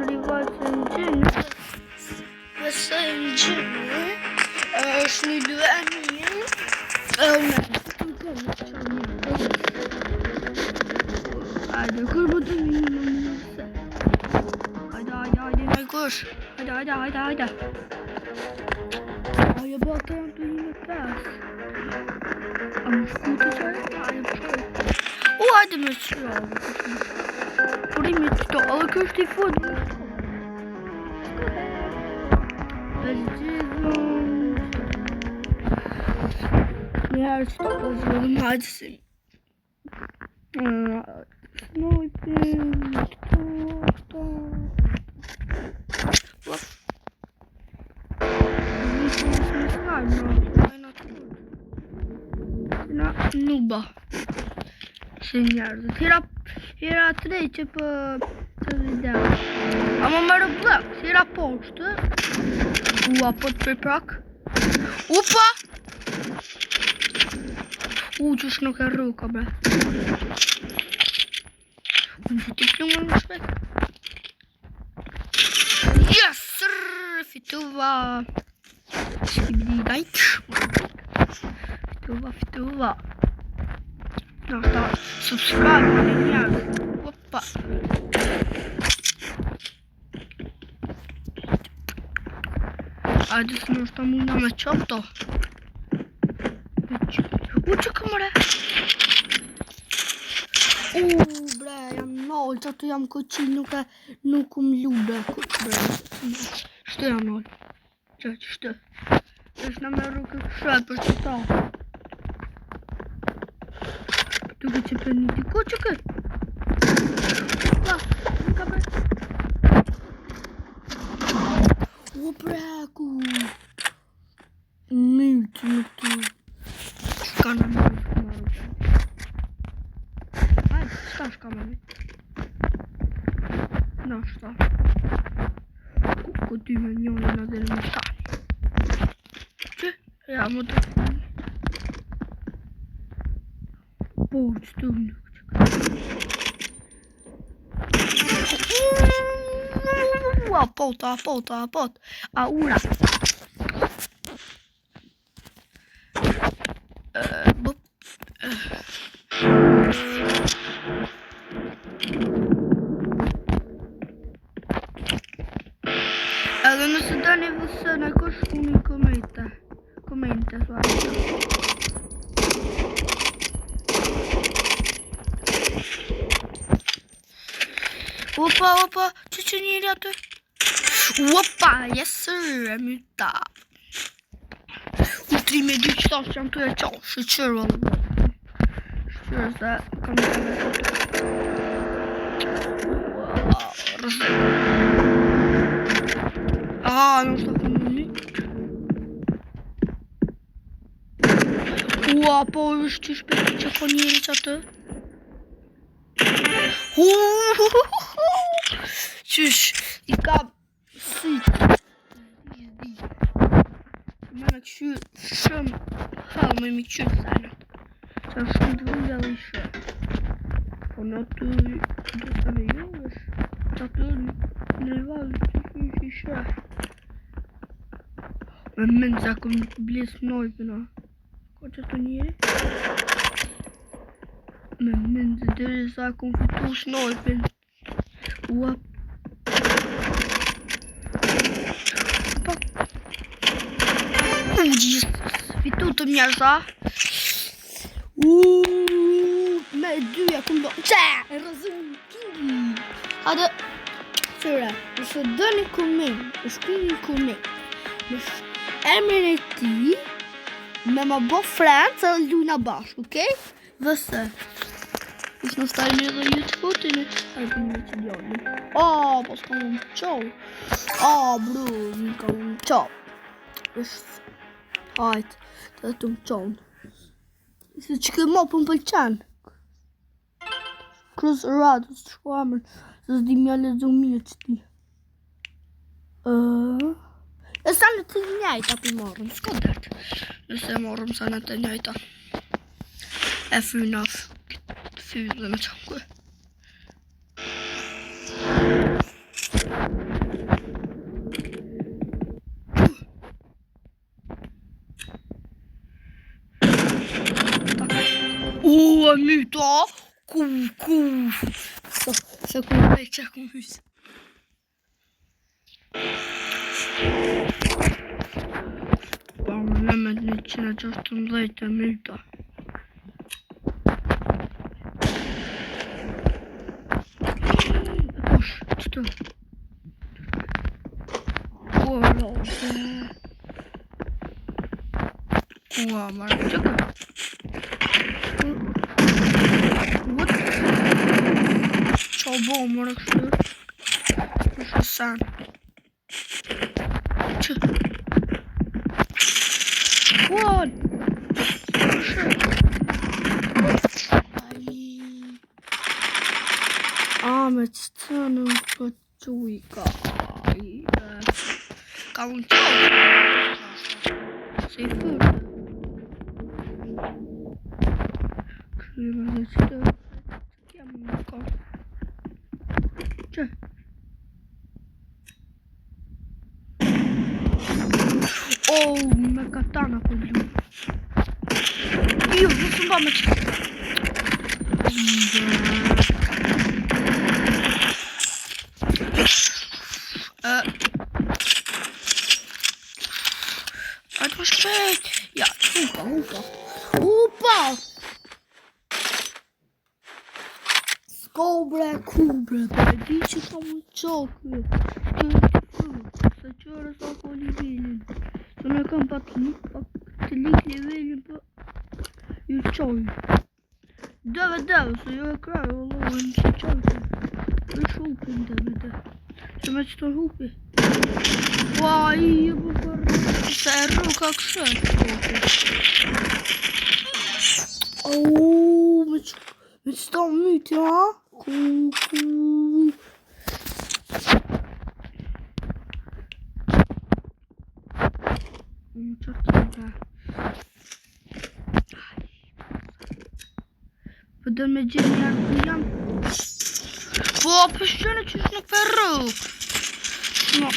rival se në gjënë. Nëse në gjënë, është një duani, hajde, kërë të një nëse. Hajde, në kush. Hajde. Hajde, bërë të janë të një në pes. A më shkutë që e hajde me qërë. Por i me qëto, edhe kështë i fund me qëto. Është gjithon. Njëherë qëto, është gjithon hajtë si. Snojpin, qëto. Nuba se njerëzit hera 3 që për të video ama më rëblek hera poshtë ua po të priprak upa qësh nuk e rruka bre unë që t'i plumë në shpek yes fituva skibidi dajt fituva no, subscribe në njerë Opa Ajde së nështë të muna me qopto që këmëre bre, jam nolë që ato jam koqin nuk më lube bre, shtë jam nolë shtë është në me rukë këshë për që ta duke që për një tiko që kë ka bre o breku mytë nuk të shka në mërë hajde, shta shka me mytë na shta ku ty me njone në dhe në tani që ja më të po që të nuk pot a ura edhe nëse dani vësë në kush unë komente Opa, që njëri atë? Opa, yes sir, e myta. U 3 me 2 qëtash që jam të e qanë, shqyrë vëllë. Shqyrë se kam të e rëzë. Aha, në është të këmë një. Ua, po është që shpeti që ko njëri që atë. Qysh, I ka sytë me me këshy shumë halë me mi qyrë sajnët që është shumë të vëndja dhe ishe po në të dësa me jo është që atë në valë që ishe me mëndë që akëm blesë nojpëna ko që të njëri me mëndë dhe sa akëm fitu shnojpën ua fitu të mjerëza me 2 akëm do rëzëm kingi hajde qëre nëse dëni kumin shkrini kumin në emrin e ti me më bo friends e lujna bashkë, okej? Dhe është në stajnë edhe ju të fotin hajde një që djoni po s'ka më qov bro, një ka më qov është hajtë të të më qonë se që ke mo për më pëlqen Cruz Radus të shko amër se s'di mja lezo mirë që ti e sa në të njajta për morëm s'ka dërtë nëse morëm sa në të njajta e fynaf fyzë me qënë myto. Se ku me që ku mysë. Pa më nëmet 116 myta. Kush, qëtë? Ua, marrë qëka. What? Qa bo, marrë kështër? Kështë sen. Që? What? Me që të në më quj ka. Ka unë qaj. Se i fërë. Kryma dhe që të kja më në ka. Që? Oh, me katana për blu. Jo, nësë mba me që. Hajde më shpejt. Ja, Upa. Skobre, kubre, për e di që ka më qokve. Se qërë sa po livelin. Se me kam pa të lik livelin për ju qojnë. Deve, se jo e kraj, Allah, në që qojnë. E shupin deve. Se me që të hupi. Ua, i e bukar. Se e rru ka këshet. Oh, me që ta myti, ha? Ku. Më që të nga. Për dhe me gjenë jarë ku jam. Po, për shqene që është në ferru. No.